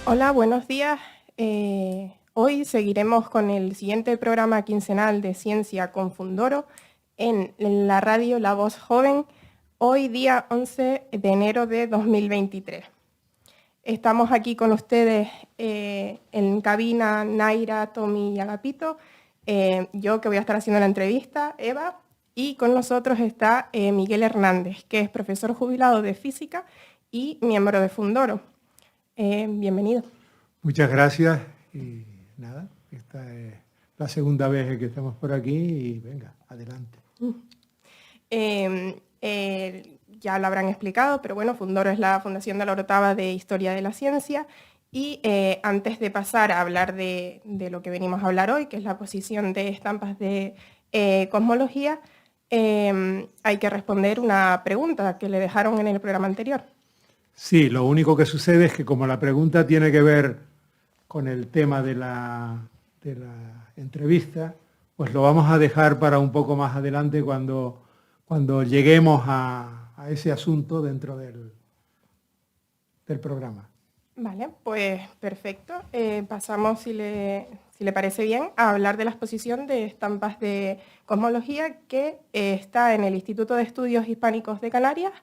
Hola, buenos días. Hoy seguiremos con el siguiente programa quincenal de Ciencia con Fundoro en la radio La Voz Joven, hoy día 11 de enero de 2023. Estamos aquí con ustedes en cabina Naira, Tommy y Agapito, yo que voy a estar haciendo la entrevista, Eva, y con nosotros está Miguel Hernández, que es profesor jubilado de Física y miembro de Fundoro. Bienvenido. Muchas gracias y nada, esta es la segunda vez que estamos por aquí y venga, adelante. Ya lo habrán explicado, pero bueno, Fundoro es la Fundación de la Orotava de Historia de la Ciencia y antes de pasar a hablar de lo que venimos a hablar hoy, que es la posición de estampas de cosmología, hay que responder una pregunta que le dejaron en el programa anterior. Sí, lo único que sucede es que como la pregunta tiene que ver con el tema de la entrevista, pues lo vamos a dejar para un poco más adelante cuando lleguemos a ese asunto dentro del programa. Vale, pues perfecto. Pasamos, si le parece bien, a hablar de la exposición de estampas de cosmología que está en el Instituto de Estudios Hispánicos de Canarias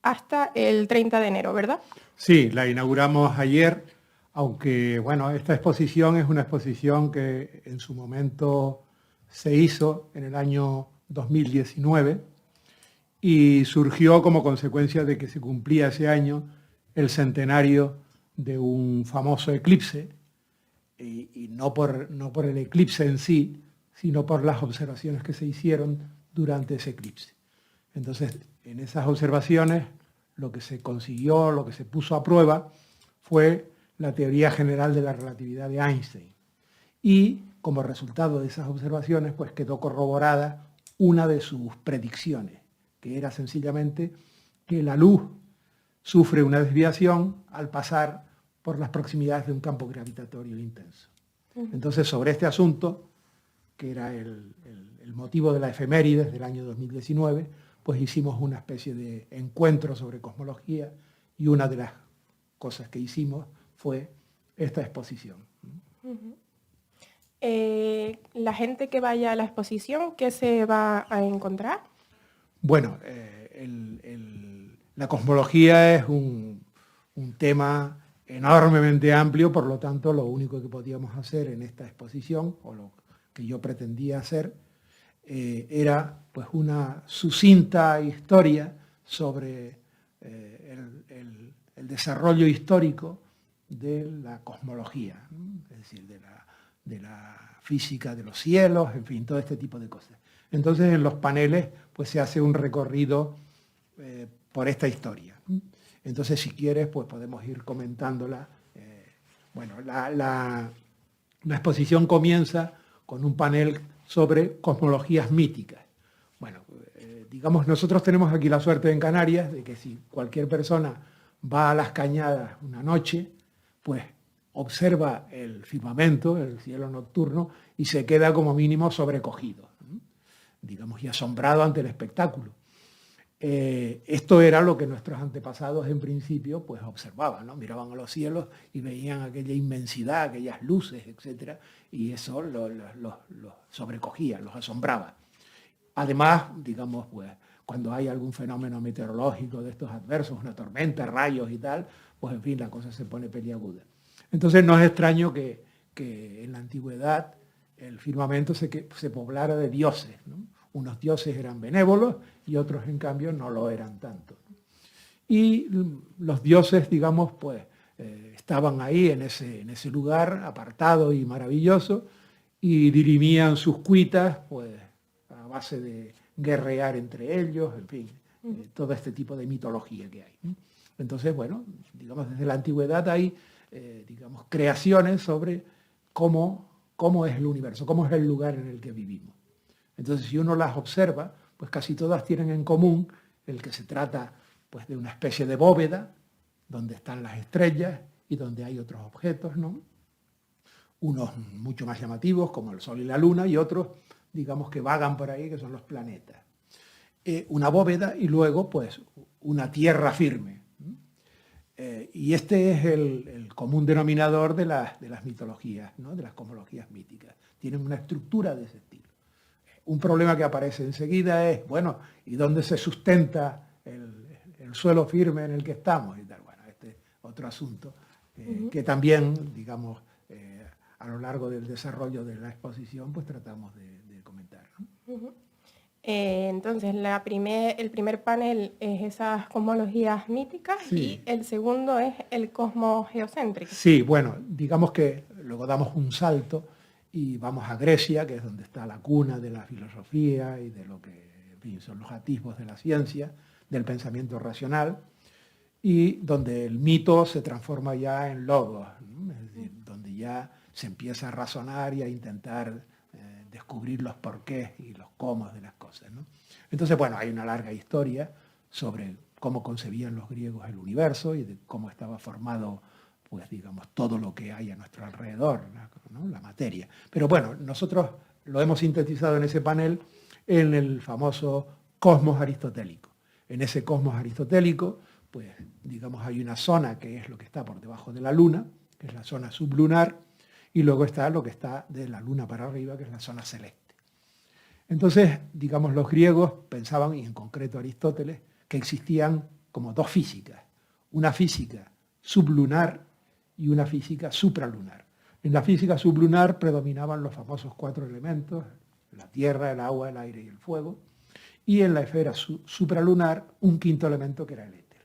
hasta el 30 de enero, ¿verdad? Sí, la inauguramos ayer, aunque bueno, esta exposición es una exposición que en su momento se hizo en el año 2019 y surgió como consecuencia de que se cumplía ese año el centenario de un famoso eclipse, y no por el eclipse en sí, sino por las observaciones que se hicieron durante ese eclipse. Entonces, en esas observaciones, lo que se consiguió, lo que se puso a prueba, fue la teoría general de la relatividad de Einstein. Y como resultado de esas observaciones, pues quedó corroborada una de sus predicciones, que era sencillamente que la luz sufre una desviación al pasar por las proximidades de un campo gravitatorio intenso. Entonces, sobre este asunto, que era el motivo de la efemérides del año 2019, pues hicimos una especie de encuentro sobre cosmología y una de las cosas que hicimos fue esta exposición. La gente que vaya a la exposición, ¿qué se va a encontrar? Bueno, la cosmología es un tema enormemente amplio, por lo tanto lo único que podíamos hacer en esta exposición, o lo que yo pretendía hacer, era pues una sucinta historia sobre el desarrollo histórico de la cosmología, ¿no? Es decir, de la física de los cielos, en fin, todo este tipo de cosas. Entonces en los paneles pues se hace un recorrido por esta historia. Entonces si quieres pues podemos ir comentándola. Bueno, la exposición comienza con un panel sobre cosmologías míticas. Bueno, digamos, nosotros tenemos aquí la suerte en Canarias de que si cualquier persona va a las Cañadas una noche, pues observa el firmamento, el cielo nocturno, y se queda como mínimo sobrecogido, digamos, y asombrado ante el espectáculo. Esto era lo que nuestros antepasados en principio pues observaban, ¿no? Miraban a los cielos y veían aquella inmensidad, aquellas luces, etc. Y eso los sobrecogía, los asombraba. Además, digamos, pues, cuando hay algún fenómeno meteorológico de estos adversos, una tormenta, rayos y tal, pues en fin, la cosa se pone peliaguda. Entonces no es extraño que en la antigüedad el firmamento se poblara de dioses, ¿no? Unos dioses eran benévolos y otros, en cambio, no lo eran tanto. Y los dioses, digamos, pues estaban ahí en ese lugar apartado y maravilloso y dirimían sus cuitas pues, a base de guerrear entre ellos, en fin, todo este tipo de mitología que hay. Entonces, bueno, digamos, desde la antigüedad hay, digamos, creaciones sobre cómo es el universo, cómo es el lugar en el que vivimos. Entonces, si uno las observa, pues casi todas tienen en común el que se trata pues, de una especie de bóveda donde están las estrellas y donde hay otros objetos, ¿no? Unos mucho más llamativos, como el Sol y la Luna, y otros, digamos, que vagan por ahí, que son los planetas. Una bóveda y luego, pues, una tierra firme. Y este es el común denominador de las mitologías, ¿no? De las cosmologías míticas. Tienen una estructura de ese estilo. Un problema que aparece enseguida es, bueno, ¿y dónde se sustenta el suelo firme en el que estamos? Y tal. Bueno, este es otro asunto que también, digamos, a lo largo del desarrollo de la exposición, pues tratamos de comentar, ¿no? Entonces, el primer panel es esas cosmologías míticas, Sí. y el segundo es el cosmos geocéntrico. Sí, bueno, digamos que luego damos un salto y vamos a Grecia, que es donde está la cuna de la filosofía y de lo que, en fin, son los atisbos de la ciencia, del pensamiento racional, y donde el mito se transforma ya en logos, ¿no? Es decir, donde ya se empieza a razonar y a intentar descubrir los porqués y los cómo de las cosas, ¿no? Entonces, bueno, hay una larga historia sobre cómo concebían los griegos el universo y de cómo estaba formado, pues digamos, todo lo que hay a nuestro alrededor, ¿no? La materia. Pero bueno, nosotros lo hemos sintetizado en ese panel en el famoso cosmos aristotélico. En ese cosmos aristotélico, pues digamos, hay una zona que es lo que está por debajo de la Luna, que es la zona sublunar, y luego está lo que está de la Luna para arriba, que es la zona celeste. Entonces, digamos, los griegos pensaban, y en concreto Aristóteles, que existían como dos físicas, una física sublunar y una física supralunar. En la física sublunar predominaban los famosos 4 elementos, la tierra, el agua, el aire y el fuego, y en la esfera supralunar un quinto elemento que era el éter.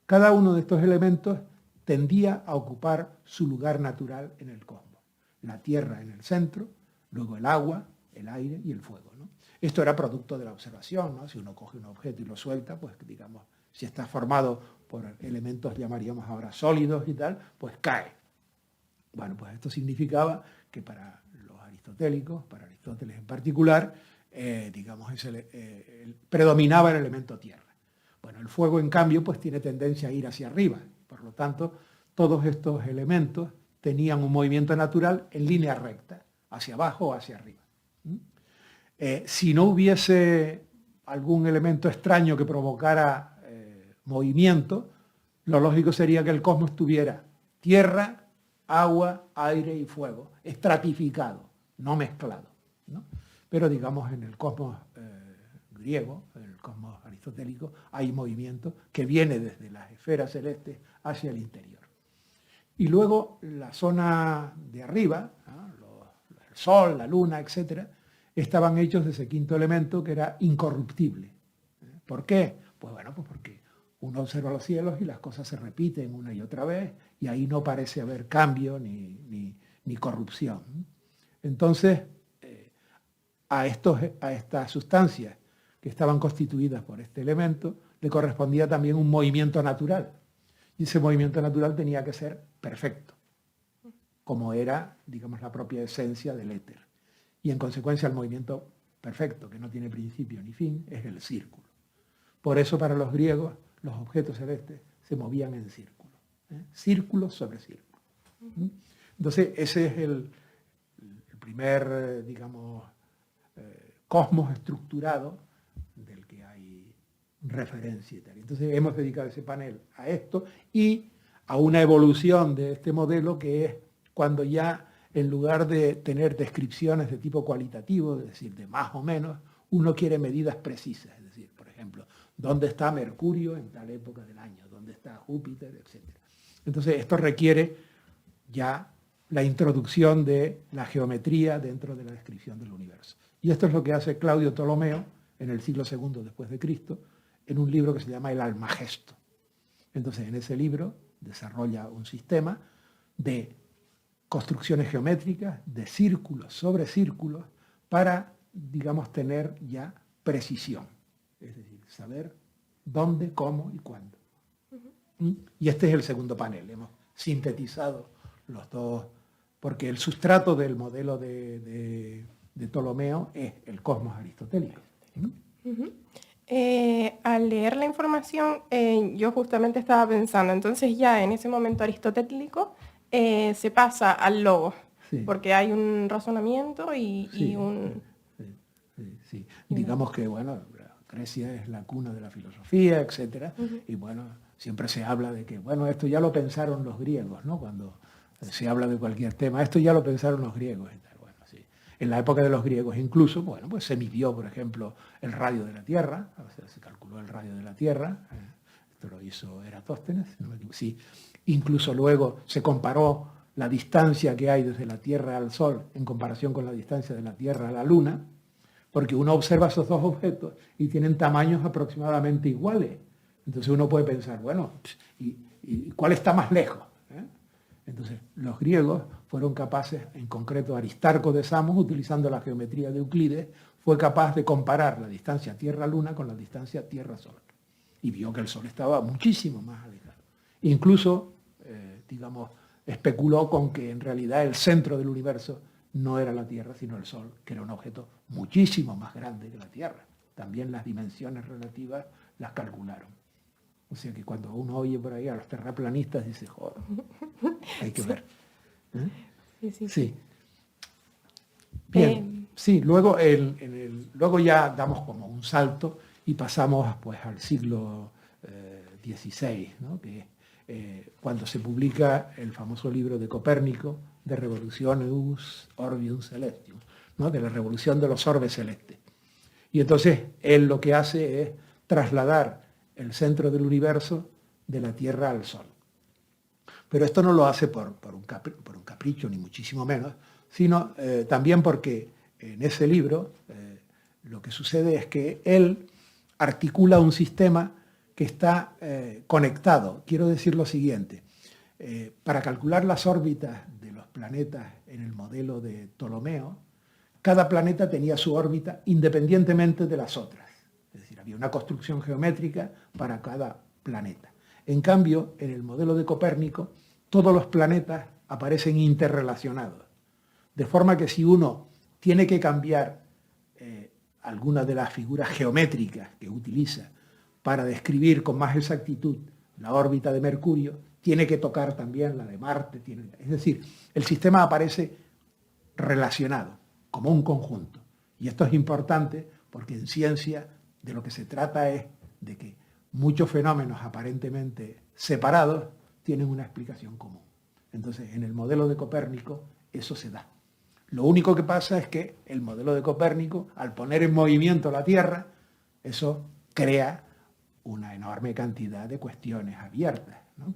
Cada uno de estos elementos tendía a ocupar su lugar natural en el cosmos. La tierra en el centro, luego el agua, el aire y el fuego, ¿no? Esto era producto de la observación, ¿no? Si uno coge un objeto y lo suelta, pues digamos, si está formado por elementos, llamaríamos ahora sólidos y tal, pues cae. Bueno, pues esto significaba que para los aristotélicos, para Aristóteles en particular, digamos, predominaba el elemento tierra. Bueno, el fuego, en cambio, pues tiene tendencia a ir hacia arriba. Por lo tanto, todos estos elementos tenían un movimiento natural en línea recta, hacia abajo o hacia arriba. Si no hubiese algún elemento extraño que provocara movimiento, lo lógico sería que el cosmos tuviera tierra, agua, aire y fuego, estratificado, no mezclado, ¿no? Pero digamos en el cosmos griego, en el cosmos aristotélico, hay movimiento que viene desde las esferas celestes hacia el interior. Y luego la zona de arriba, ¿no? El Sol, la Luna, etc., estaban hechos de ese quinto elemento que era incorruptible. ¿Por qué? Pues bueno, pues porque uno observa los cielos y las cosas se repiten una y otra vez y ahí no parece haber cambio ni corrupción. Entonces, a estas sustancias que estaban constituidas por este elemento le correspondía también un movimiento natural. Y ese movimiento natural tenía que ser perfecto, como era, digamos, la propia esencia del éter. Y en consecuencia el movimiento perfecto, que no tiene principio ni fin, es el círculo. Por eso para los griegos los objetos celestes se movían en círculo, círculo sobre círculo. Entonces ese es el primer, digamos, cosmos estructurado del que hay referencia y tal. Entonces hemos dedicado ese panel a esto y a una evolución de este modelo que es cuando ya en lugar de tener descripciones de tipo cualitativo, es decir, de más o menos, uno quiere medidas precisas, es decir, por ejemplo, ¿dónde está Mercurio en tal época del año? ¿Dónde está Júpiter? Etcétera. Entonces esto requiere ya la introducción de la geometría dentro de la descripción del universo. Y esto es lo que hace Claudio Ptolomeo en el siglo II después de Cristo, en un libro que se llama el Almagesto. Entonces, en ese libro desarrolla un sistema de construcciones geométricas, de círculos sobre círculos, para, digamos, tener ya precisión. Es decir, saber dónde, cómo y cuándo. Y este es el segundo panel. Hemos sintetizado los dos, porque el sustrato del modelo de Ptolomeo es el cosmos aristotélico. Al leer la información, yo justamente estaba pensando, entonces ya en ese momento aristotélico se pasa al logos, Sí, porque hay un razonamiento y sí, un... sí. Digamos que, bueno, Grecia es la cuna de la filosofía, etcétera, Ujú. y bueno, siempre se habla de que, bueno, esto ya lo pensaron los griegos, ¿no? Cuando se habla de cualquier tema, esto ya lo pensaron los griegos y tal. Bueno, sí. En la época de los griegos incluso, bueno, pues se midió, por ejemplo, el radio de la Tierra, o sea, se calculó el radio de la Tierra, esto lo hizo Eratóstenes, no me equivoco, sí. Incluso luego se comparó la distancia que hay desde la Tierra al Sol en comparación con la distancia de la Tierra a la Luna, porque uno observa esos dos objetos y tienen tamaños aproximadamente iguales. Entonces uno puede pensar, bueno, ¿y cuál está más lejos? Entonces los griegos fueron capaces, en concreto Aristarco de Samos, utilizando la geometría de Euclides, fue capaz de comparar la distancia Tierra-Luna con la distancia Tierra-Sol. Y vio que el Sol estaba muchísimo más alejado. Incluso, digamos, especuló con que en realidad el centro del universo no era la Tierra, sino el Sol, que era un objeto muchísimo más grande que la Tierra. También las dimensiones relativas las calcularon. O sea que cuando uno oye por ahí a los terraplanistas, dice, joder, hay que Sí, ver. ¿Eh? sí, sí, sí. Sí. Bien, sí, luego, luego ya damos como un salto y pasamos pues, al siglo XVI, ¿no? Que cuando se publica el famoso libro de Copérnico, de Revolutionibus Orbium Celestium, ¿no? De la revolución de los orbes celestes. Y entonces él lo que hace es trasladar el centro del universo de la Tierra al Sol. Pero esto no lo hace por un capricho, ni muchísimo menos, sino también porque en ese libro lo que sucede es que él articula un sistema que está conectado. Quiero decir lo siguiente, para calcular las órbitas de los planetas en el modelo de Ptolomeo, cada planeta tenía su órbita independientemente de las otras. Es decir, había una construcción geométrica para cada planeta. En cambio, en el modelo de Copérnico, todos los planetas aparecen interrelacionados. De forma que si uno tiene que cambiar alguna de las figuras geométricas que utiliza para describir con más exactitud la órbita de Mercurio, tiene que tocar también la de Marte. Es decir, el sistema aparece relacionado, como un conjunto. Y esto es importante porque en ciencia de lo que se trata es de que muchos fenómenos aparentemente separados tienen una explicación común. Entonces, en el modelo de Copérnico eso se da. Lo único que pasa es que el modelo de Copérnico, al poner en movimiento la Tierra, eso crea una enorme cantidad de cuestiones abiertas, ¿no?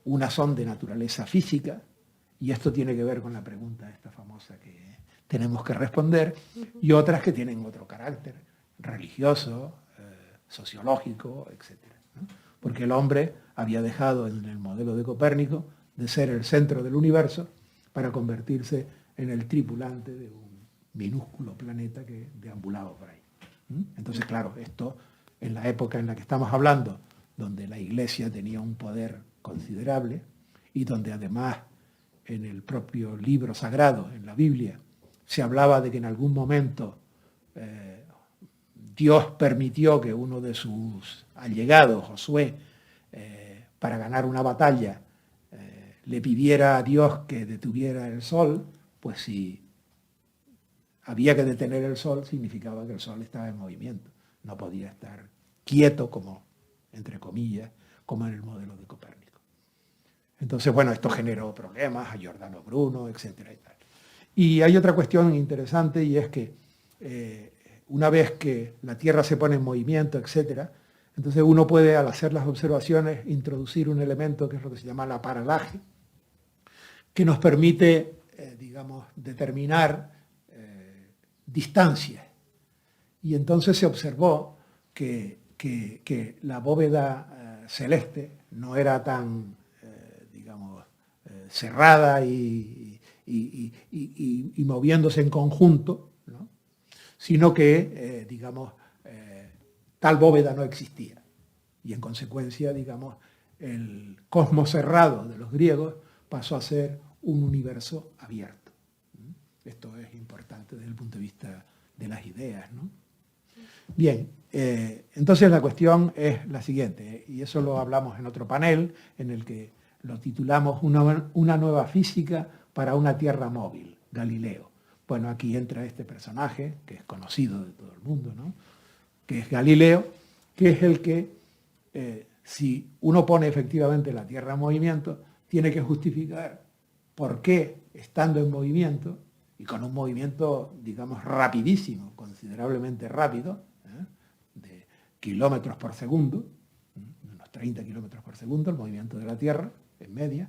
Unas son de naturaleza física, y esto tiene que ver con la pregunta esta famosa que tenemos que responder, y otras que tienen otro carácter, religioso, sociológico, etc. ¿no? Porque el hombre había dejado en el modelo de Copérnico de ser el centro del universo para convertirse en el tripulante de un minúsculo planeta que deambulaba por ahí. Entonces, claro, esto en la época en la que estamos hablando, donde la Iglesia tenía un poder considerable y donde además en el propio libro sagrado, en la Biblia, se hablaba de que en algún momento Dios permitió que uno de sus allegados, Josué, para ganar una batalla, le pidiera a Dios que detuviera el sol, pues si había que detener el sol, significaba que el sol estaba en movimiento. No podía estar quieto, como, entre comillas, como en el modelo de Copérnico. Entonces, bueno, esto generó problemas a Giordano Bruno, etcétera y tal. Y hay otra cuestión interesante, y es que una vez que la Tierra se pone en movimiento, etcétera, entonces uno puede, al hacer las observaciones, introducir un elemento que es lo que se llama la paralaje, que nos permite, digamos, determinar distancias. Y entonces se observó que la bóveda celeste no era tan, digamos, cerrada y moviéndose en conjunto, ¿no? Sino que, digamos, tal bóveda no existía. Y en consecuencia, digamos, el cosmos cerrado de los griegos pasó a ser un universo abierto. Esto es importante desde el punto de vista de las ideas, ¿no? Bien, entonces la cuestión es la siguiente, y eso lo hablamos en otro panel, en el que lo titulamos Una nueva física para una Tierra móvil, Galileo. Bueno, aquí entra este personaje, que es conocido de todo el mundo, ¿no? Que es Galileo, que es el que, si uno pone efectivamente la Tierra en movimiento, tiene que justificar por qué, estando en movimiento, y con un movimiento, digamos, rapidísimo, considerablemente rápido, de kilómetros por segundo, unos 30 kilómetros por segundo, el movimiento de la Tierra, en media,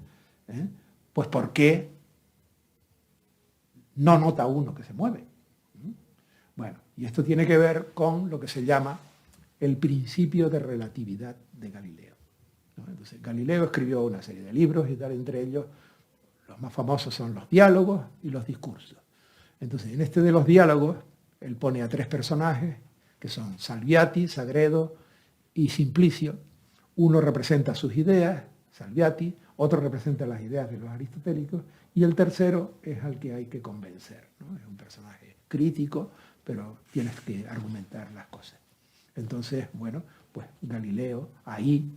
pues ¿por qué no nota uno que se mueve? Bueno, y esto tiene que ver con lo que se llama el principio de relatividad de Galileo, ¿no? Entonces, Galileo escribió una serie de libros y tal, entre ellos los más famosos son los diálogos y los discursos. Entonces, en este de los diálogos, él pone a 3 personajes, que son Salviati, Sagredo y Simplicio. Uno representa sus ideas, Salviati, otro representa las ideas de los aristotélicos, y el tercero es al que hay que convencer, ¿no? Es un personaje crítico, pero tienes que argumentar las cosas. Entonces, bueno, pues Galileo ahí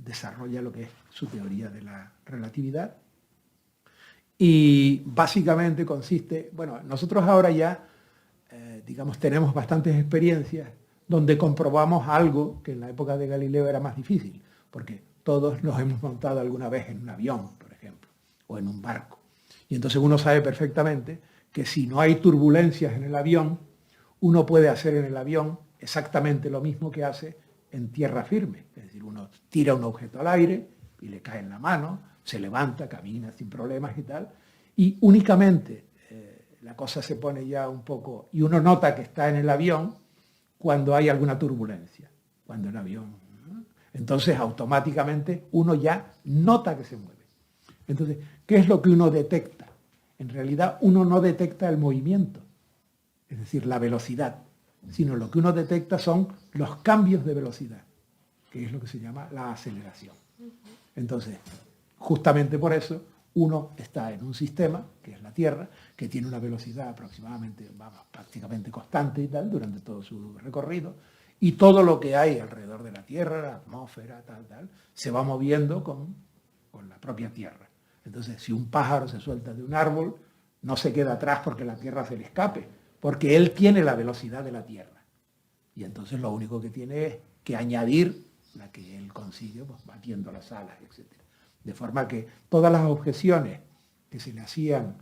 desarrolla lo que es su teoría de la relatividad, y básicamente consiste, bueno, nosotros ahora ya, digamos, tenemos bastantes experiencias donde comprobamos algo que en la época de Galileo era más difícil, porque todos nos hemos montado alguna vez en un avión, por ejemplo, o en un barco. Y entonces uno sabe perfectamente que si no hay turbulencias en el avión, uno puede hacer en el avión exactamente lo mismo que hace en tierra firme. Es decir, uno tira un objeto al aire y le cae en la mano, se levanta, camina sin problemas y tal, y únicamente la cosa se pone ya un poco, y uno nota que está en el avión cuando hay alguna turbulencia, cuando el avión, ¿no? Entonces automáticamente uno ya nota que se mueve. Entonces, ¿qué es lo que uno detecta? En realidad uno no detecta el movimiento, es decir, la velocidad, sino lo que uno detecta son los cambios de velocidad, que es lo que se llama la aceleración. Entonces, justamente por eso uno está en un sistema, que es la Tierra, que tiene una velocidad aproximadamente, vamos, prácticamente constante y tal, durante todo su recorrido, y todo lo que hay alrededor de la Tierra, la atmósfera, tal, se va moviendo con la propia Tierra. Entonces, si un pájaro se suelta de un árbol, no se queda atrás porque la Tierra se le escape, porque él tiene la velocidad de la Tierra. Y entonces lo único que tiene es que añadir la que él consigue, pues, batiendo las alas, etc. De forma que todas las objeciones que se le hacían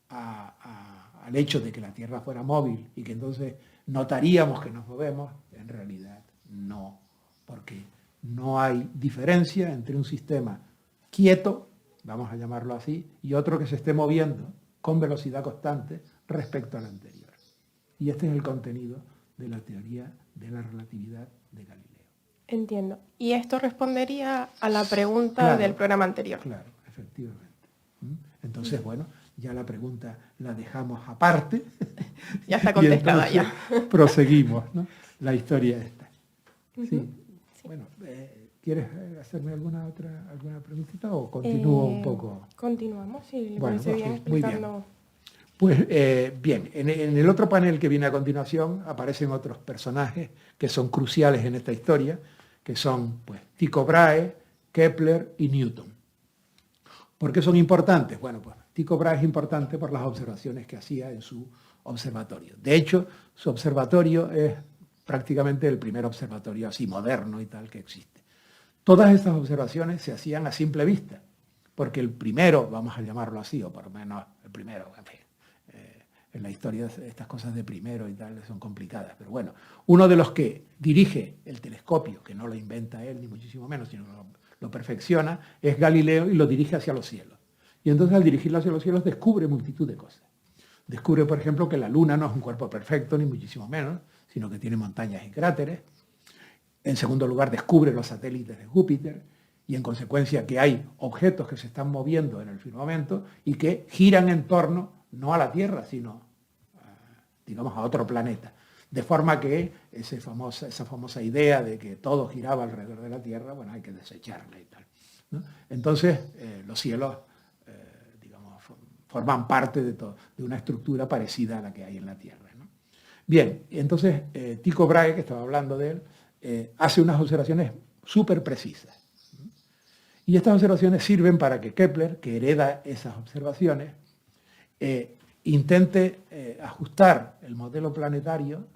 al hecho de que la Tierra fuera móvil y que entonces notaríamos que nos movemos, en realidad no, porque no hay diferencia entre un sistema quieto, vamos a llamarlo así, y otro que se esté moviendo con velocidad constante respecto al anterior. Y este es el contenido de la teoría de la relatividad de Galileo. Entiendo. Y esto respondería a la pregunta del programa anterior. Claro, efectivamente. Entonces, bueno, ya la pregunta la dejamos aparte. Ya está contestada ya. Proseguimos, ¿no? La historia esta. Sí. Bueno, ¿quieres hacerme alguna preguntita o continúo un poco? Continuamos, si le parece bien, explicando. Pues bien, en el otro panel que viene a continuación aparecen otros personajes que son cruciales en esta historia, que son pues, Tycho Brahe, Kepler y Newton. ¿Por qué son importantes? Bueno, pues Tycho Brahe es importante por las observaciones que hacía en su observatorio. De hecho, su observatorio es prácticamente el primer observatorio así moderno y tal que existe. Todas estas observaciones se hacían a simple vista, porque el primero, vamos a llamarlo así, o por lo menos el primero, en fin, en la historia estas cosas de primero y tal son complicadas, pero bueno, uno de los que dirige el telescopio, que no lo inventa él ni muchísimo menos, sino que lo perfecciona, es Galileo y lo dirige hacia los cielos. Y entonces al dirigirlo hacia los cielos descubre multitud de cosas. Descubre, por ejemplo, que la Luna no es un cuerpo perfecto, ni muchísimo menos, sino que tiene montañas y cráteres. En segundo lugar, descubre los satélites de Júpiter y en consecuencia que hay objetos que se están moviendo en el firmamento y que giran en torno no a la Tierra, sino, digamos, a otro planeta. De forma que esa famosa idea de que todo giraba alrededor de la Tierra, bueno, hay que desecharla y tal, ¿no? Entonces, los cielos, digamos, forman parte de una estructura parecida a la que hay en la Tierra, ¿no? Bien, entonces Tycho Brahe, que estaba hablando de él, hace unas observaciones súper precisas. Y estas observaciones sirven para que Kepler, que hereda esas observaciones, intente ajustar el modelo planetario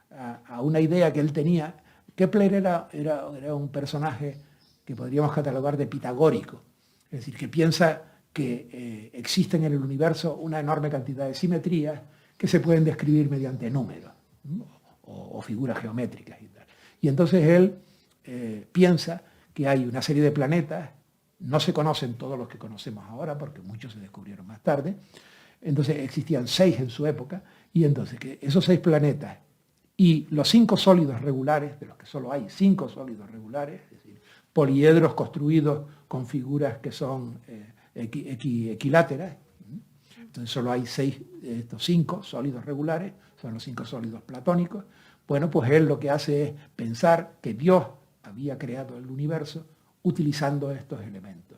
a una idea que él tenía. Kepler era un personaje que podríamos catalogar de pitagórico, es decir, que piensa que existen en el universo una enorme cantidad de simetrías que se pueden describir mediante números, ¿no? o figuras geométricas y tal. Y entonces él piensa que hay una serie de planetas, no se conocen todos los que conocemos ahora, porque muchos se descubrieron más tarde, entonces existían 6 en su época, y entonces que esos 6 planetas y los 5 sólidos regulares, de los que solo hay 5 sólidos regulares, es decir, poliedros construidos con figuras que son equiláteras, entonces solo hay 6, estos 5 sólidos regulares, son los 5 sólidos platónicos. Bueno, pues él lo que hace es pensar que Dios había creado el universo utilizando estos elementos.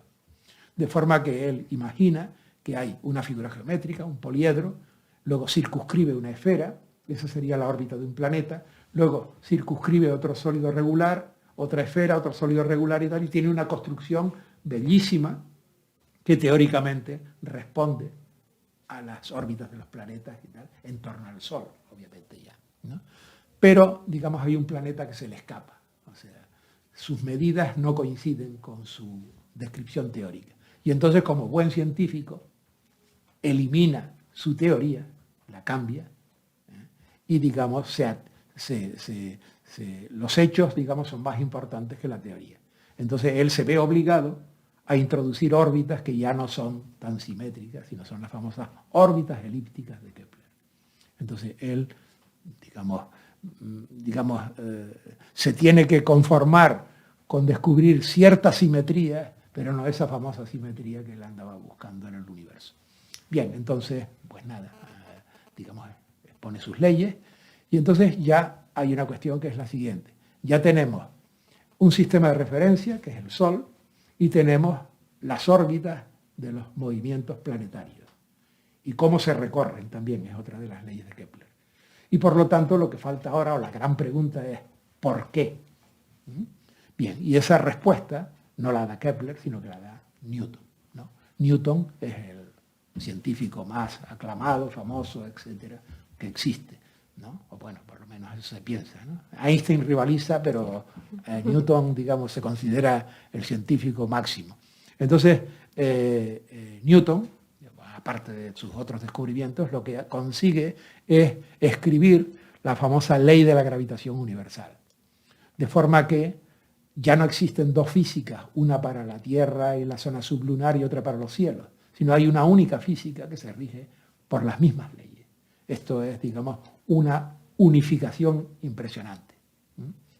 De forma que él imagina que hay una figura geométrica, un poliedro, luego circunscribe una esfera, esa sería la órbita de un planeta, luego circunscribe otro sólido regular, otra esfera, otro sólido regular y tal, y tiene una construcción bellísima que teóricamente responde a las órbitas de los planetas y tal, en torno al Sol, obviamente ya, ¿no? Pero, digamos, hay un planeta que se le escapa, o sea, sus medidas no coinciden con su descripción teórica. Y entonces, como buen científico, elimina su teoría, la cambia, y, digamos, los hechos, digamos, son más importantes que la teoría. Entonces, él se ve obligado a introducir órbitas que ya no son tan simétricas, sino son las famosas órbitas elípticas de Kepler. Entonces, él, se tiene que conformar con descubrir cierta simetría, pero no esa famosa simetría que él andaba buscando en el universo. Bien, entonces, pues nada, expone sus leyes, y entonces ya hay una cuestión que es la siguiente. Ya tenemos un sistema de referencia, que es el Sol, y tenemos las órbitas de los movimientos planetarios. Y cómo se recorren también es otra de las leyes de Kepler. Y por lo tanto lo que falta ahora, o la gran pregunta es, ¿por qué? Bien, y esa respuesta no la da Kepler, sino que la da Newton, ¿no? Newton es el científico más aclamado, famoso, etcétera, que existe, ¿no? O bueno, por lo menos eso se piensa, ¿no? Einstein rivaliza, pero Newton, digamos, se considera el científico máximo. Entonces, Newton, aparte de sus otros descubrimientos, lo que consigue es escribir la famosa ley de la gravitación universal. De forma que ya no existen 2 físicas, una para la Tierra y la zona sublunar y otra para los cielos, sino hay una única física que se rige por las mismas leyes. Esto es, digamos, una unificación impresionante.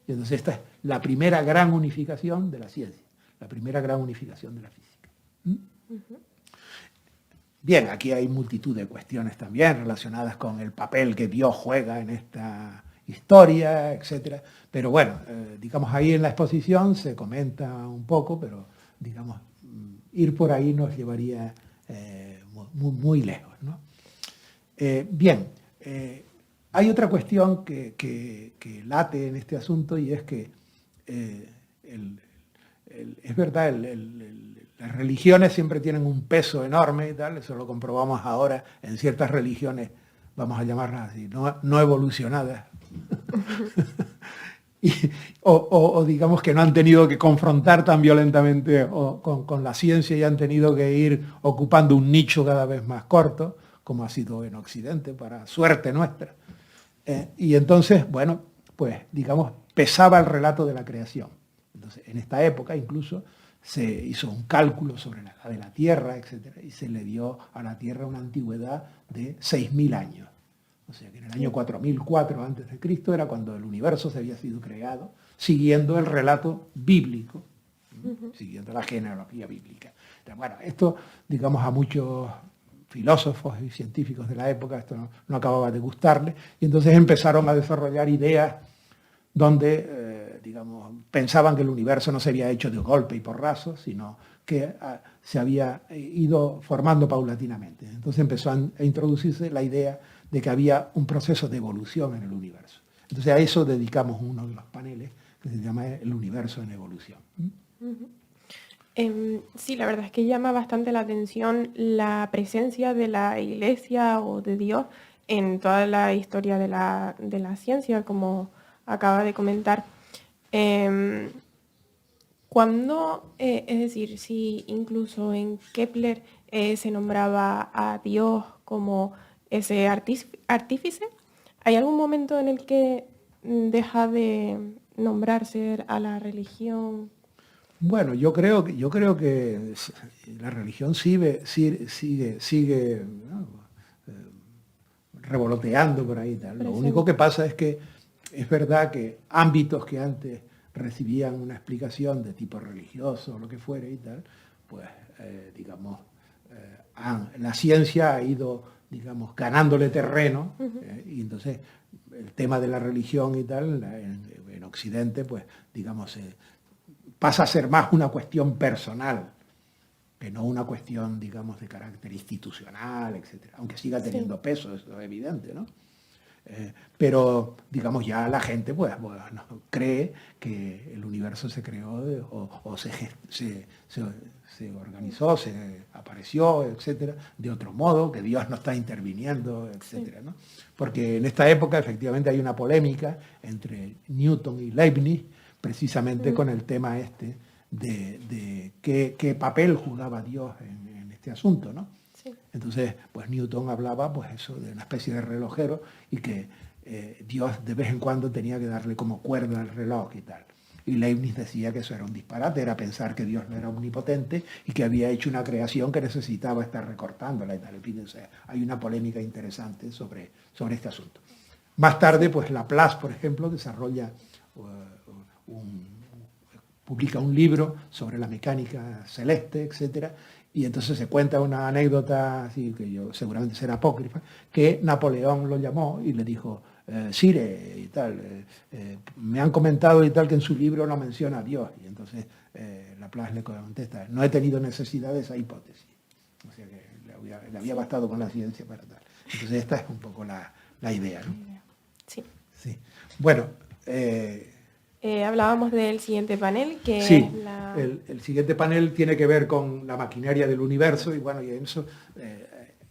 Y entonces esta es la primera gran unificación de la ciencia, la primera gran unificación de la física. Bien, aquí hay multitud de cuestiones también relacionadas con el papel que Dios juega en esta historia, etc. Pero bueno, digamos, ahí en la exposición se comenta un poco, pero digamos, ir por ahí nos llevaría muy lejos, ¿no? Bien, hay otra cuestión que late en este asunto, y es que es verdad, las religiones siempre tienen un peso enorme y tal, eso lo comprobamos ahora en ciertas religiones, vamos a llamarlas así, no evolucionadas, o digamos que no han tenido que confrontar tan violentamente con la ciencia y han tenido que ir ocupando un nicho cada vez más corto, como ha sido en Occidente, para suerte nuestra. Y entonces, bueno, pues digamos, pesaba el relato de la creación. Entonces, en esta época incluso se hizo un cálculo sobre la edad de la Tierra, etc., y se le dio a la Tierra una antigüedad de 6.000 años. O sea que en el año 4004 a.C. era cuando el universo se había sido creado, siguiendo el relato bíblico, siguiendo la genealogía bíblica. Entonces, bueno, esto, digamos, a muchos filósofos y científicos de la época esto no acababa de gustarles, y entonces empezaron a desarrollar ideas donde, digamos, pensaban que el universo no se había hecho de golpe y porrazo, sino que se había ido formando paulatinamente. Entonces empezó a introducirse la idea de que había un proceso de evolución en el universo. Entonces a eso dedicamos uno de los paneles que se llama El universo en evolución. Sí, la verdad es que llama bastante la atención la presencia de la Iglesia o de Dios en toda la historia de la ciencia, como acaba de comentar. Cuando, es decir, si incluso en Kepler se nombraba a Dios como ese artífice, ¿hay algún momento en el que deja de nombrarse a la religión? Bueno, yo creo que la religión sigue ¿no? Revoloteando por ahí. Tal. Lo único que pasa es que es verdad que ámbitos que antes recibían una explicación de tipo religioso o lo que fuera y tal, pues digamos, la ciencia ha ido, digamos, ganándole terreno y entonces el tema de la religión y tal en Occidente, pues digamos, pasa a ser más una cuestión personal que no una cuestión, digamos, de carácter institucional, etcétera, aunque siga teniendo peso, eso es evidente, ¿no? Pero, digamos, ya la gente pues, bueno, cree que el universo se creó o se organizó, se apareció, etcétera, de otro modo, que Dios no está interviniendo, etcétera, ¿no? Porque en esta época efectivamente hay una polémica entre Newton y Leibniz, precisamente con el tema este de qué papel jugaba Dios en este asunto, ¿no? Entonces, pues Newton hablaba, pues eso, de una especie de relojero y que Dios de vez en cuando tenía que darle como cuerda al reloj y tal. Y Leibniz decía que eso era un disparate, era pensar que Dios no era omnipotente y que había hecho una creación que necesitaba estar recortándola y tal. O sea, hay una polémica interesante sobre este asunto. Más tarde, pues Laplace, por ejemplo, desarrolla publica un libro sobre la mecánica celeste, etcétera, y entonces se cuenta una anécdota, así que seguramente será apócrifa, que Napoleón lo llamó y le dijo, Sire, y tal, me han comentado y tal que en su libro no menciona a Dios. Y entonces Laplace le contesta, no he tenido necesidad de esa hipótesis. O sea que le había bastado con la ciencia para tal. Entonces esta es un poco la idea, ¿no? Sí. Sí. Bueno, hablábamos del siguiente panel, que sí, es la... el siguiente panel tiene que ver con la maquinaria del universo y bueno, y en eso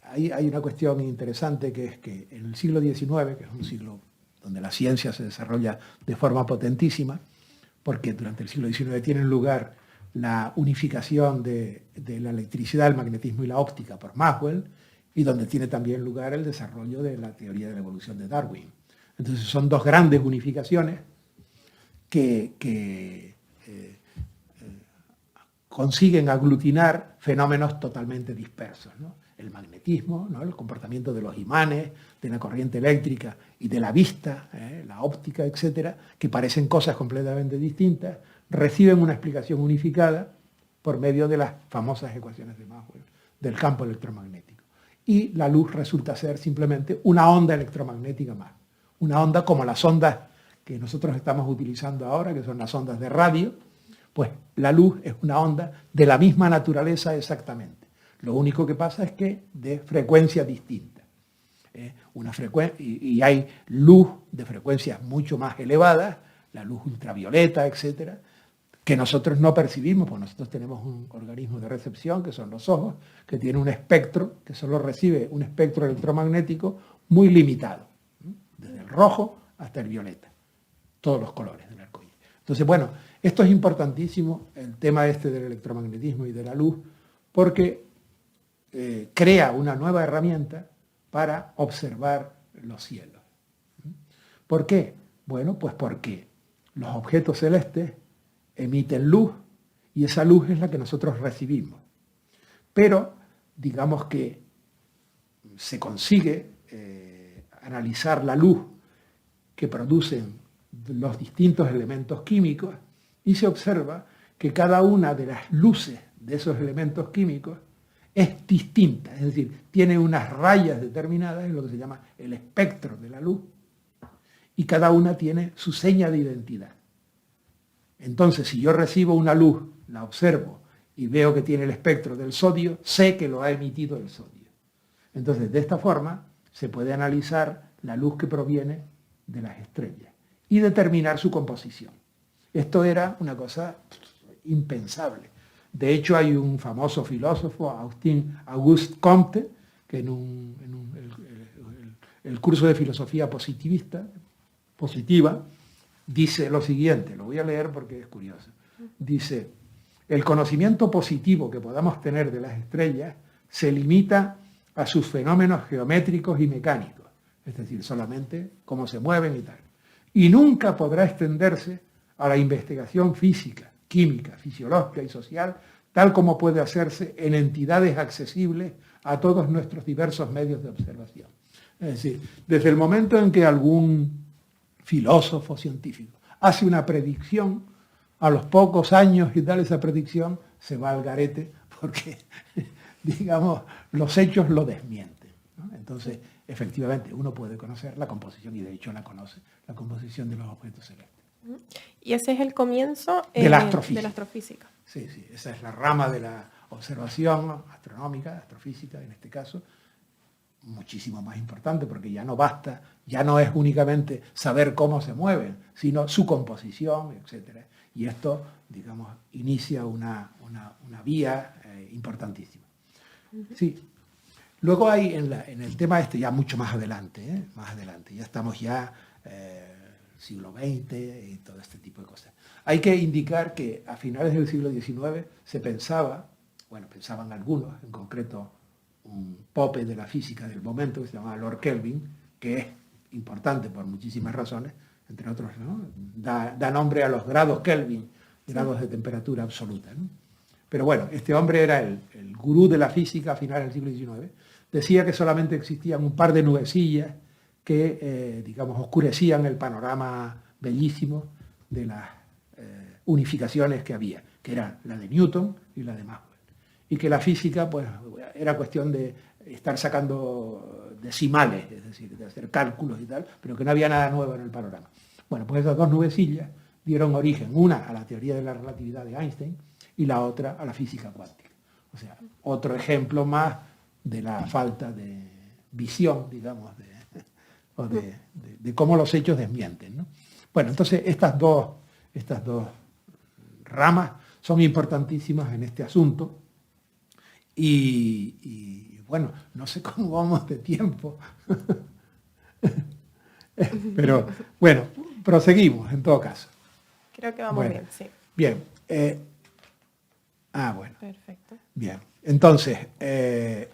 hay una cuestión interesante que es que en el siglo XIX, que es un siglo donde la ciencia se desarrolla de forma potentísima, porque durante el siglo XIX tiene lugar la unificación de la electricidad, el magnetismo y la óptica por Maxwell, y donde tiene también lugar el desarrollo de la teoría de la evolución de Darwin. Entonces son dos grandes unificaciones que consiguen aglutinar fenómenos totalmente dispersos, ¿no? El magnetismo, ¿no? El comportamiento de los imanes, de la corriente eléctrica y de la vista, la óptica, etcétera, que parecen cosas completamente distintas, reciben una explicación unificada por medio de las famosas ecuaciones de Maxwell del campo electromagnético. Y la luz resulta ser simplemente una onda electromagnética más, una onda como las ondas que nosotros estamos utilizando ahora, que son las ondas de radio, pues la luz es una onda de la misma naturaleza exactamente. Lo único que pasa es que de frecuencia distinta. Y hay luz de frecuencias mucho más elevadas, la luz ultravioleta, etcétera, que nosotros no percibimos, porque nosotros tenemos un organismo de recepción, que son los ojos, que tiene un espectro, que solo recibe un espectro electromagnético muy limitado, desde el rojo hasta el violeta, todos los colores del arco iris. Entonces, bueno, esto es importantísimo, el tema este del electromagnetismo y de la luz, porque crea una nueva herramienta para observar los cielos. ¿Por qué? Bueno, pues porque los objetos celestes emiten luz y esa luz es la que nosotros recibimos. Pero, digamos que se consigue analizar la luz que producen los distintos elementos químicos y se observa que cada una de las luces de esos elementos químicos es distinta, es decir, tiene unas rayas determinadas en lo que se llama el espectro de la luz y cada una tiene su seña de identidad. Entonces, si yo recibo una luz, la observo y veo que tiene el espectro del sodio, sé que lo ha emitido el sodio. Entonces, de esta forma, se puede analizar la luz que proviene de las estrellas y determinar su composición. Esto era una cosa impensable. De hecho, hay un famoso filósofo, Auguste Comte, que en el curso de filosofía positiva, dice lo siguiente, lo voy a leer porque es curioso. Dice, el conocimiento positivo que podamos tener de las estrellas se limita a sus fenómenos geométricos y mecánicos, es decir, solamente cómo se mueven y tal. Y nunca podrá extenderse a la investigación física, química, fisiológica y social, tal como puede hacerse en entidades accesibles a todos nuestros diversos medios de observación. Es decir, desde el momento en que algún filósofo científico hace una predicción, a los pocos años y tal, esa predicción se va al garete porque, digamos, los hechos lo desmienten, ¿no? Entonces, efectivamente, uno puede conocer la composición, y de hecho la conoce, la composición de los objetos celestes. Y ese es el comienzo de la astrofísica. De la astrofísica. Sí, sí, esa es la rama de la observación astronómica, astrofísica en este caso, muchísimo más importante porque ya no basta, ya no es únicamente saber cómo se mueven, sino su composición, etc. Y esto, digamos, inicia una vía importantísima. Sí. Luego hay en el tema este, ya mucho más adelante, ya estamos ya siglo XX y todo este tipo de cosas. Hay que indicar que a finales del siglo XIX se pensaba, bueno, pensaban algunos, en concreto un pope de la física del momento que se llamaba Lord Kelvin, que es importante por muchísimas razones, entre otros, ¿no? Da nombre a los grados Kelvin, grados de temperatura absoluta, ¿no? Pero bueno, este hombre era el gurú de la física a finales del siglo XIX. Decía que solamente existían un par de nubecillas que, digamos, oscurecían el panorama bellísimo de las unificaciones que había, que era la de Newton y la de Maxwell. Y que la física, pues, era cuestión de estar sacando decimales, es decir, de hacer cálculos y tal, pero que no había nada nuevo en el panorama. Bueno, pues esas dos nubecillas dieron origen, una a la teoría de la relatividad de Einstein y la otra a la física cuántica. O sea, otro ejemplo más de la falta de visión, digamos, de cómo los hechos desmienten, ¿no? Bueno, entonces estas dos ramas son importantísimas en este asunto y bueno, no sé cómo vamos de tiempo, pero bueno, proseguimos en todo caso. Creo que vamos bien, sí. Bien. Bueno. Perfecto. Bien. Entonces,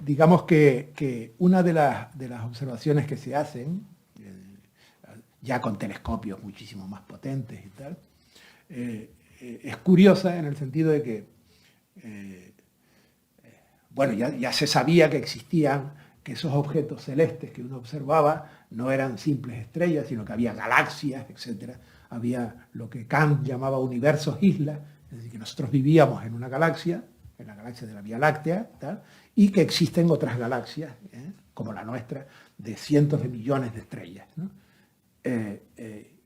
digamos que una de las observaciones que se hacen, ya con telescopios muchísimo más potentes y tal, es curiosa en el sentido de que, bueno, ya se sabía que existían, que esos objetos celestes que uno observaba no eran simples estrellas, sino que había galaxias, etc. Había lo que Kant llamaba universos islas, es decir, que nosotros vivíamos en una galaxia, en la galaxia de la Vía Láctea, tal, y que existen otras galaxias, como la nuestra, de cientos de millones de estrellas, ¿no?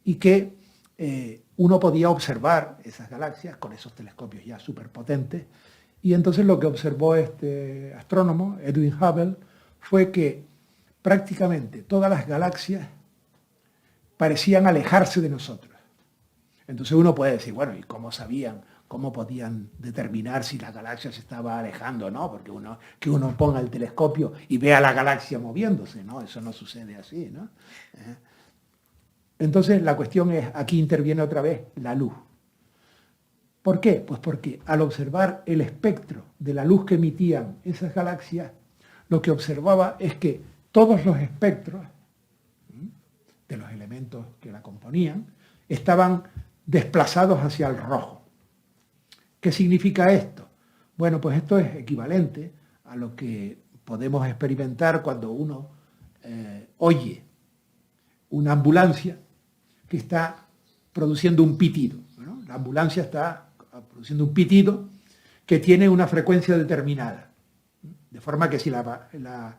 Y que uno podía observar esas galaxias con esos telescopios ya superpotentes, y entonces lo que observó este astrónomo, Edwin Hubble, fue que prácticamente todas las galaxias parecían alejarse de nosotros. Entonces uno puede decir, bueno, ¿y cómo sabían? ¿Cómo podían determinar si la galaxia se estaba alejando o no? Porque que uno ponga el telescopio y vea la galaxia moviéndose, ¿no? Eso no sucede así, ¿no? Entonces la cuestión es, aquí interviene otra vez la luz. ¿Por qué? Pues porque al observar el espectro de la luz que emitían esas galaxias, lo que observaba es que todos los espectros de los elementos que la componían estaban desplazados hacia el rojo. ¿Qué significa esto? Bueno, pues esto es equivalente a lo que podemos experimentar cuando uno oye una ambulancia que está produciendo un pitido, ¿no? La ambulancia está produciendo un pitido que tiene una frecuencia determinada, de forma que si la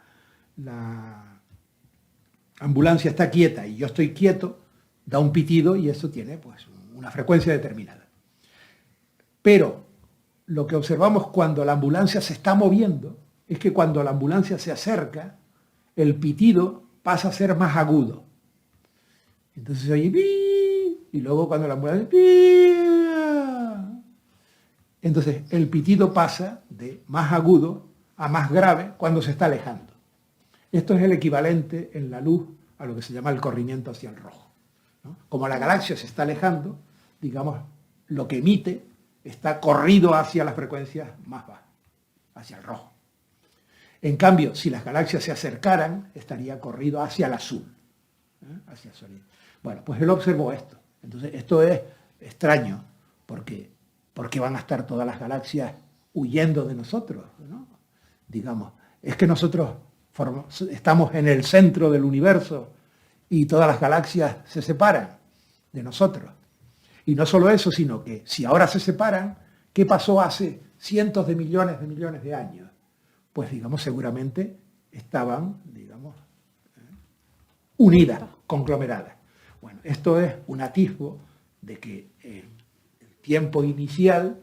ambulancia está quieta y yo estoy quieto, da un pitido y eso tiene pues una frecuencia determinada. Pero lo que observamos cuando la ambulancia se está moviendo es que cuando la ambulancia se acerca, el pitido pasa a ser más agudo. Entonces se oye pi, y luego cuando la mueve pi. Entonces el pitido pasa de más agudo a más grave cuando se está alejando. Esto es el equivalente en la luz a lo que se llama el corrimiento hacia el rojo, ¿no? Como la galaxia se está alejando, digamos, lo que emite está corrido hacia las frecuencias más bajas, hacia el rojo. En cambio, si las galaxias se acercaran, estaría corrido hacia el azul, hacia el sol. Bueno, pues él observó esto. Entonces, esto es extraño, porque van a estar todas las galaxias huyendo de nosotros, ¿no? Digamos, es que nosotros estamos en el centro del universo y todas las galaxias se separan de nosotros. Y no solo eso, sino que si ahora se separan, ¿qué pasó hace cientos de millones de años? Pues, digamos, seguramente estaban, digamos, unidas, conglomeradas. Bueno, esto es un atisbo de que el tiempo inicial,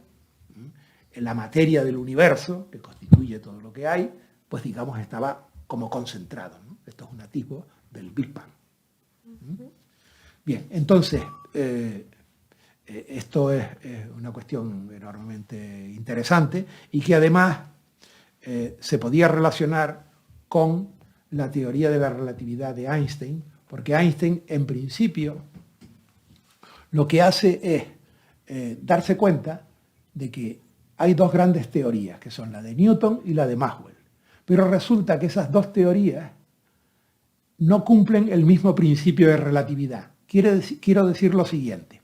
en la materia del universo, que constituye todo lo que hay, pues, digamos, estaba como concentrado, ¿no? Esto es un atisbo del Big Bang. Bien, entonces, esto es una cuestión enormemente interesante y que además se podía relacionar con la teoría de la relatividad de Einstein, porque Einstein, en principio, lo que hace es darse cuenta de que hay dos grandes teorías, que son la de Newton y la de Maxwell. Pero resulta que esas dos teorías no cumplen el mismo principio de relatividad. Quiero decir lo siguiente,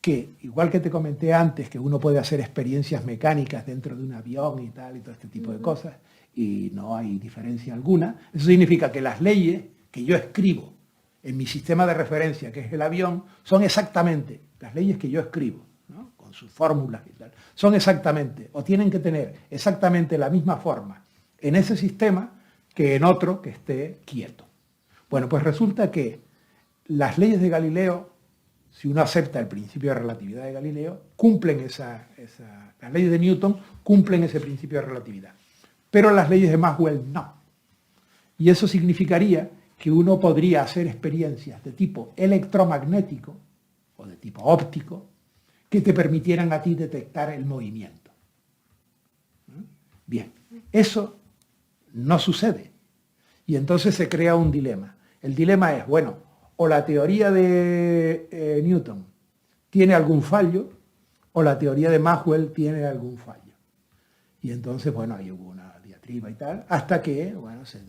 que igual que te comenté antes que uno puede hacer experiencias mecánicas dentro de un avión y tal, y todo este tipo de cosas, y no hay diferencia alguna, eso significa que las leyes que yo escribo en mi sistema de referencia, que es el avión, son exactamente las leyes que yo escribo, ¿no? Con sus fórmulas y tal, son exactamente, o tienen que tener exactamente la misma forma en ese sistema que en otro que esté quieto. Bueno, pues resulta que las leyes de Galileo, si uno acepta el principio de relatividad de Galileo, cumplen las leyes de Newton cumplen ese principio de relatividad. Pero las leyes de Maxwell no. Y eso significaría que uno podría hacer experiencias de tipo electromagnético o de tipo óptico que te permitieran a ti detectar el movimiento. Bien, eso no sucede. Y entonces se crea un dilema. El dilema es, bueno, o la teoría de Newton tiene algún fallo, o la teoría de Maxwell tiene algún fallo. Y entonces, bueno, ahí hubo una diatriba y tal, hasta que, bueno, se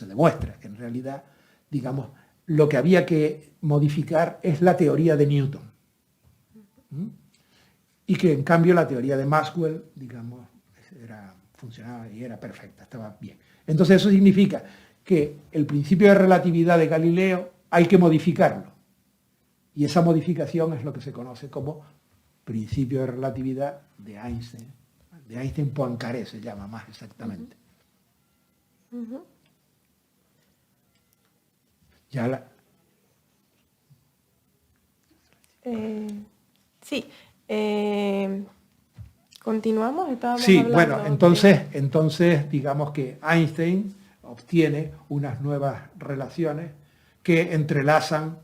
demuestra que en realidad, digamos, lo que había que modificar es la teoría de Newton. Y que en cambio la teoría de Maxwell, digamos, funcionaba y era perfecta, estaba bien. Entonces eso significa que el principio de relatividad de Galileo hay que modificarlo. Y esa modificación es lo que se conoce como principio de relatividad de Einstein. De Einstein-Poincaré se llama más exactamente. Ya sí. Continuamos. Sí, bueno, entonces digamos que Einstein obtiene unas nuevas relaciones que entrelazan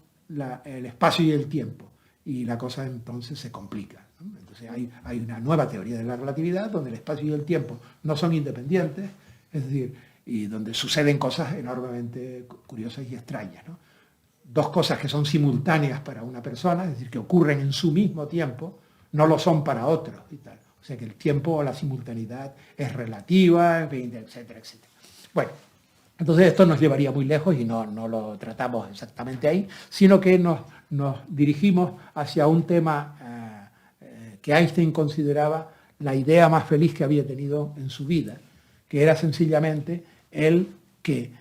el espacio y el tiempo. Y la cosa entonces se complica, ¿no? Entonces hay una nueva teoría de la relatividad donde el espacio y el tiempo no son independientes, es decir, y donde suceden cosas enormemente curiosas y extrañas, ¿no? Dos cosas que son simultáneas para una persona, es decir, que ocurren en su mismo tiempo, no lo son para otros y tal. O sea que el tiempo o la simultaneidad es relativa, etcétera, etcétera. Bueno, entonces esto nos llevaría muy lejos y no lo tratamos exactamente ahí, sino que nos dirigimos hacia un tema que Einstein consideraba la idea más feliz que había tenido en su vida, que era sencillamente él que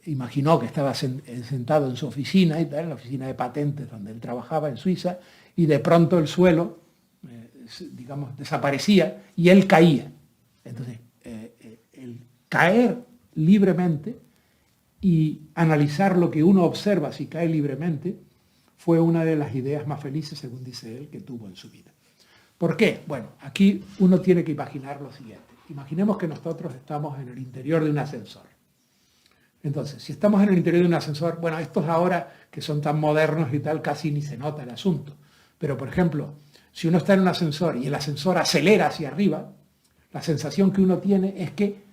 imaginó que estaba sentado en su oficina, y tal, en la oficina de patentes donde él trabajaba en Suiza, y de pronto el suelo, digamos, desaparecía y él caía. Entonces, el caer libremente y analizar lo que uno observa si cae libremente fue una de las ideas más felices, según dice él, que tuvo en su vida. ¿Por qué? Bueno, aquí uno tiene que imaginar lo siguiente. Imaginemos que nosotros estamos en el interior de un ascensor. Entonces, si estamos en el interior de un ascensor, bueno, estos ahora que son tan modernos y tal, casi ni se nota el asunto. Pero, por ejemplo, si uno está en un ascensor y el ascensor acelera hacia arriba, la sensación que uno tiene es que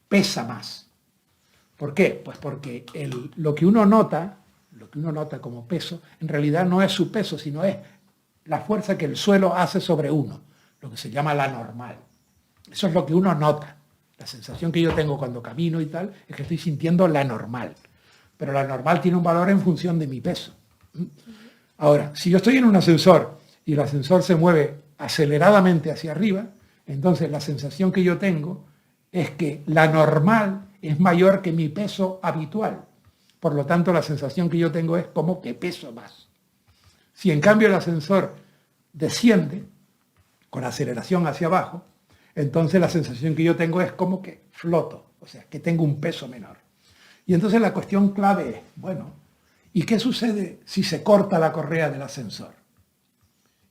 pesa más. ¿Por qué? Pues porque lo que uno nota como peso, en realidad no es su peso, sino es la fuerza que el suelo hace sobre uno, lo que se llama la normal. Eso es lo que uno nota. La sensación que yo tengo cuando camino y tal es que estoy sintiendo la normal. Pero la normal tiene un valor en función de mi peso. Ahora, si yo estoy en un ascensor y el ascensor se mueve aceleradamente hacia arriba, entonces la sensación que yo tengo es que la normal es mayor que mi peso habitual. Por lo tanto, la sensación que yo tengo es como que peso más. Si en cambio el ascensor desciende con aceleración hacia abajo, entonces la sensación que yo tengo es como que floto, o sea, que tengo un peso menor. Y entonces la cuestión clave es, bueno, ¿y qué sucede si se corta la correa del ascensor?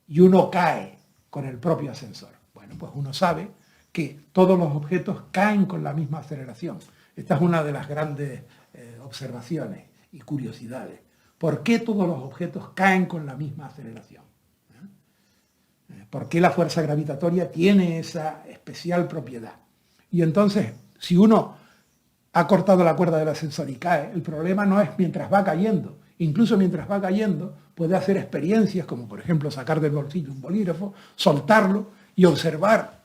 Y uno cae con el propio ascensor. Bueno, pues uno sabe que todos los objetos caen con la misma aceleración. Esta es una de las grandes observaciones y curiosidades. ¿Por qué todos los objetos caen con la misma aceleración? ¿Por qué la fuerza gravitatoria tiene esa especial propiedad? Y entonces, si uno ha cortado la cuerda del ascensor y cae, el problema no es mientras va cayendo. Incluso mientras va cayendo, puede hacer experiencias como, por ejemplo, sacar del bolsillo un bolígrafo, soltarlo y observar,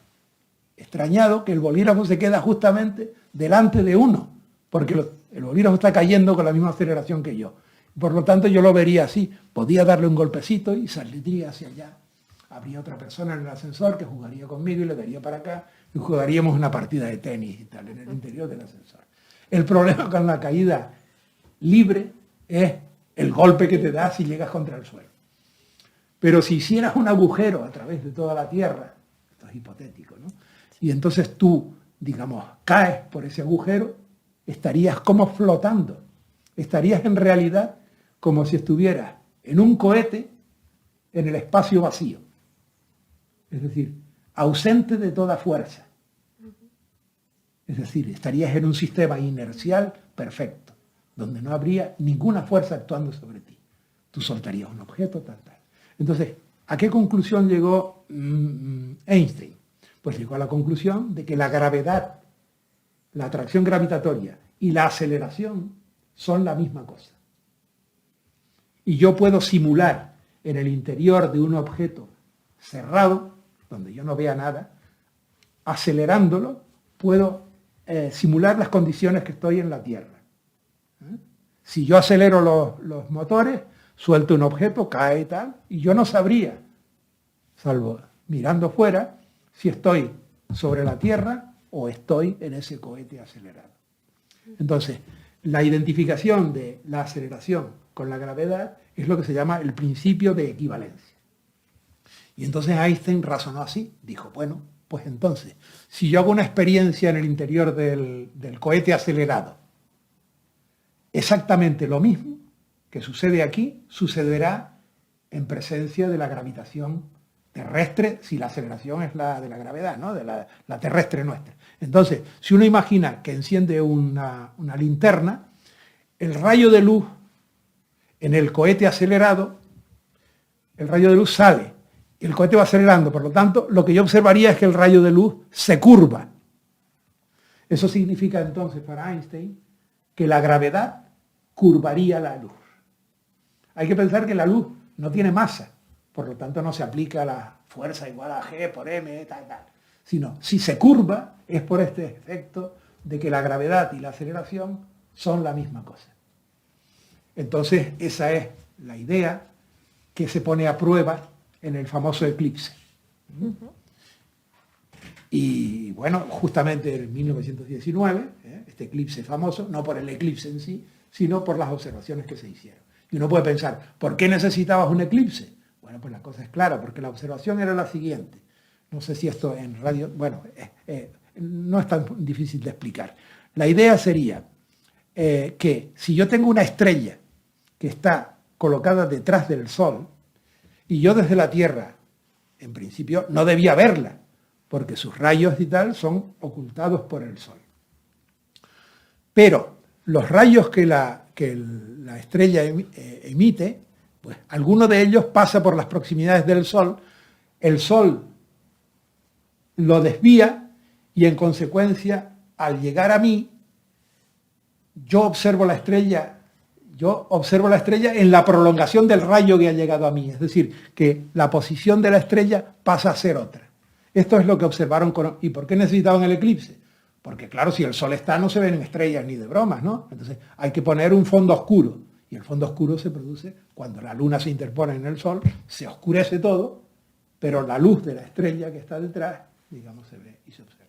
extrañado, que el bolígrafo se queda justamente delante de uno, porque el bolígrafo está cayendo con la misma aceleración que yo. Por lo tanto, yo lo vería así. Podía darle un golpecito y saldría hacia allá. Habría otra persona en el ascensor que jugaría conmigo y le daría para acá y jugaríamos una partida de tenis y tal en el interior del ascensor. El problema con la caída libre es el golpe que te da si llegas contra el suelo. Pero si hicieras un agujero a través de toda la Tierra, esto es hipotético, ¿no? Y entonces tú, digamos, caes por ese agujero, estarías como flotando. Estarías en realidad como si estuvieras en un cohete en el espacio vacío. Es decir, ausente de toda fuerza. Es decir, estarías en un sistema inercial perfecto, donde no habría ninguna fuerza actuando sobre ti. Tú soltarías un objeto, tal. Entonces, ¿a qué conclusión llegó Einstein? Pues llegó a la conclusión de que la gravedad, la atracción gravitatoria y la aceleración son la misma cosa. Y yo puedo simular en el interior de un objeto cerrado, donde yo no vea nada, acelerándolo, puedo simular las condiciones que estoy en la Tierra. Si yo acelero los motores, suelto un objeto, cae y tal, y yo no sabría, salvo mirando fuera, si estoy sobre la Tierra o estoy en ese cohete acelerado. Entonces, la identificación de la aceleración con la gravedad es lo que se llama el principio de equivalencia. Y entonces Einstein razonó así, dijo, bueno, pues entonces, si yo hago una experiencia en el interior del cohete acelerado, exactamente lo mismo que sucede aquí, sucederá en presencia de la gravitación terrestre, si la aceleración es la de la gravedad, ¿no? De la terrestre nuestra. Entonces, si uno imagina que enciende una linterna, el rayo de luz en el cohete acelerado, el rayo de luz sale, y el cohete va acelerando, por lo tanto, lo que yo observaría es que el rayo de luz se curva. Eso significa entonces para Einstein que la gravedad curvaría la luz. Hay que pensar que la luz no tiene masa, por lo tanto no se aplica la fuerza igual a G por M, tal. Sino, si se curva, es por este efecto de que la gravedad y la aceleración son la misma cosa. Entonces, esa es la idea que se pone a prueba en el famoso eclipse. Y bueno, justamente en 1919, este eclipse famoso, no por el eclipse en sí, sino por las observaciones que se hicieron. Y uno puede pensar, ¿por qué necesitabas un eclipse? Bueno, pues la cosa es clara, porque la observación era la siguiente. No sé si esto en radio, bueno, no es tan difícil de explicar. La idea sería que si yo tengo una estrella que está colocada detrás del Sol, y yo desde la Tierra, en principio, no debía verla, porque sus rayos y tal son ocultados por el Sol. Pero los rayos que la estrella emite, pues alguno de ellos pasa por las proximidades del Sol, el Sol lo desvía y en consecuencia, al llegar a mí, yo observo la estrella en la prolongación del rayo que ha llegado a mí, es decir, que la posición de la estrella pasa a ser otra. Esto es lo que observaron ¿Y por qué necesitaban el eclipse? Porque claro, si el Sol está, no se ven estrellas ni de bromas, ¿no? Entonces hay que poner un fondo oscuro, y el fondo oscuro se produce cuando la luna se interpone en el Sol, se oscurece todo, pero la luz de la estrella que está detrás, digamos, se ve y se observa.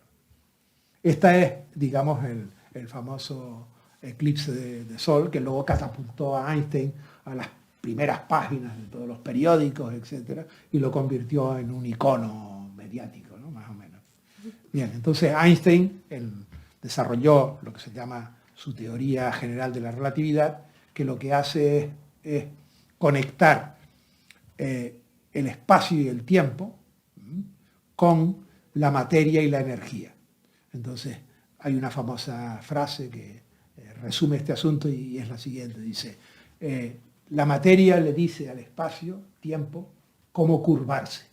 Esta es, digamos, el famoso eclipse de Sol, que luego catapultó a Einstein a las primeras páginas de todos los periódicos, etc., y lo convirtió en un icono mediático, ¿no? Más o menos. Bien, entonces Einstein desarrolló lo que se llama su teoría general de la relatividad, que lo que hace es conectar el espacio y el tiempo con la materia y la energía. Entonces, hay una famosa frase que resume este asunto y es la siguiente, dice, la materia le dice al espacio, tiempo, cómo curvarse.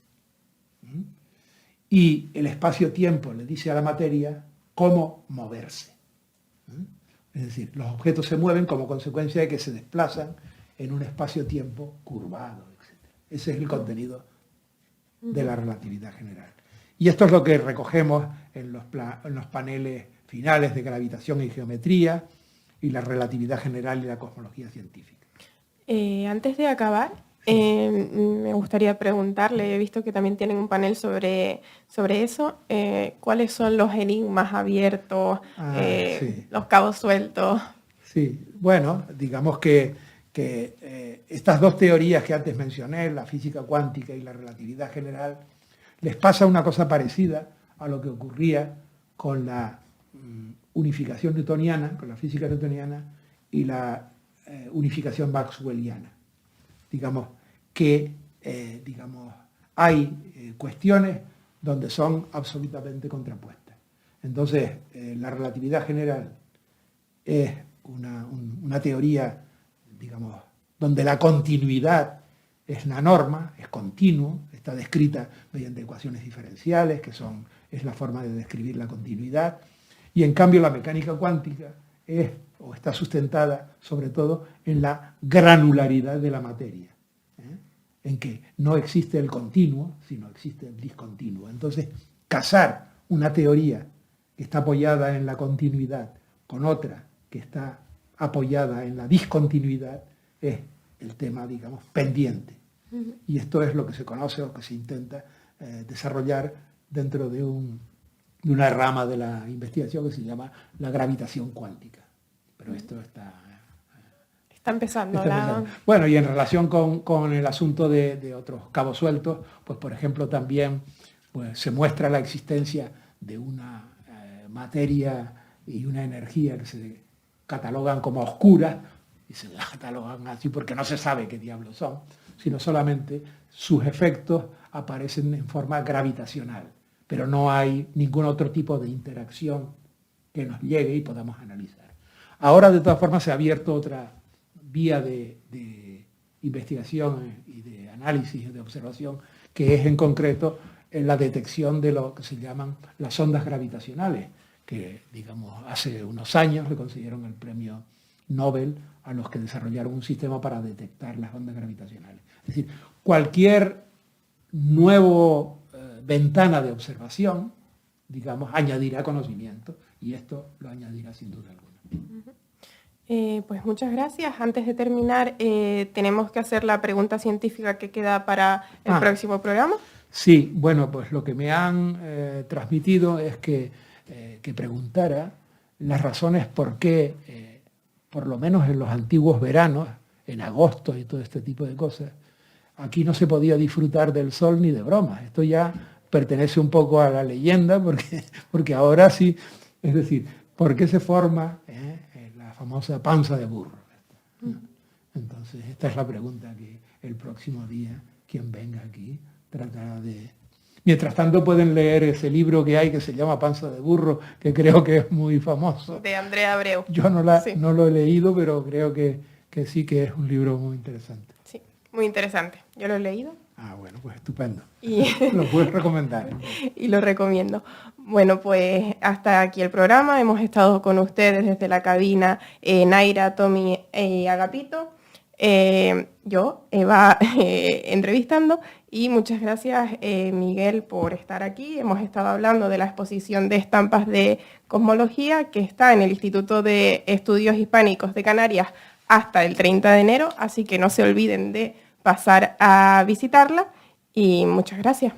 Y el espacio-tiempo le dice a la materia cómo moverse. Es decir, los objetos se mueven como consecuencia de que se desplazan en un espacio-tiempo curvado, etc. Ese es el contenido de la relatividad general. Y esto es lo que recogemos en los paneles finales de gravitación y geometría y la relatividad general y la cosmología científica. Antes de acabar, me gustaría preguntarle, he visto que también tienen un panel sobre eso, ¿cuáles son los enigmas abiertos, Sí. los cabos sueltos? Sí, bueno, digamos que estas dos teorías que antes mencioné, la física cuántica y la relatividad general, les pasa una cosa parecida a lo que ocurría con la unificación newtoniana, con la física newtoniana y la unificación maxwelliana. Digamos que hay cuestiones donde son absolutamente contrapuestas. Entonces, la relatividad general es una teoría, digamos, donde la continuidad es la norma, es continuo, está descrita mediante ecuaciones diferenciales, es la forma de describir la continuidad, y en cambio la mecánica cuántica está sustentada sobre todo en la granularidad de la materia, en que no existe el continuo, sino existe el discontinuo. Entonces, casar una teoría que está apoyada en la continuidad con otra que está apoyada en la discontinuidad es el tema, digamos, pendiente. Y esto es lo que se conoce o que se intenta desarrollar dentro de una rama de la investigación que se llama la gravitación cuántica. Pero esto está empezando. Bueno, y en relación con el asunto de otros cabos sueltos, pues por ejemplo también pues, se muestra la existencia de una materia y una energía que se catalogan como oscuras, y se catalogan así porque no se sabe qué diablos son, sino solamente sus efectos aparecen en forma gravitacional, pero no hay ningún otro tipo de interacción que nos llegue y podamos analizar. Ahora, de todas formas, se ha abierto otra vía de investigación y de análisis y de observación, que es en concreto en la detección de lo que se llaman las ondas gravitacionales, que, digamos, hace unos años le concedieron el premio Nobel a los que desarrollaron un sistema para detectar las ondas gravitacionales. Es decir, cualquier nuevo ventana de observación, digamos, añadirá conocimiento, y esto lo añadirá sin duda alguna. Pues muchas gracias. Antes de terminar, tenemos que hacer la pregunta científica que queda para el próximo programa. Sí, bueno, pues lo que me han transmitido es que preguntara las razones por qué, por lo menos en los antiguos veranos, en agosto y todo este tipo de cosas, aquí no se podía disfrutar del sol ni de bromas. Esto ya pertenece un poco a la leyenda, porque ahora sí, es decir, ¿por qué se forma la famosa panza de burro? Entonces, esta es la pregunta que el próximo día, quien venga aquí, tratará de... Mientras tanto pueden leer ese libro que hay que se llama Panza de burro, que creo que es muy famoso. De Andrea Abreu. Yo Sí. no lo he leído, pero creo que sí que es un libro muy interesante. Sí, muy interesante. Yo lo he leído. Ah, bueno, pues estupendo. Y Lo puedes recomendar. y lo recomiendo. Bueno, pues hasta aquí el programa. Hemos estado con ustedes desde la cabina Naira, Tommy y Agapito. Yo, Eva, entrevistando. Y muchas gracias, Miguel, por estar aquí. Hemos estado hablando de la exposición de estampas de cosmología que está en el Instituto de Estudios Hispánicos de Canarias hasta el 30 de enero. Así que no se olviden de pasar a visitarla. Y muchas gracias.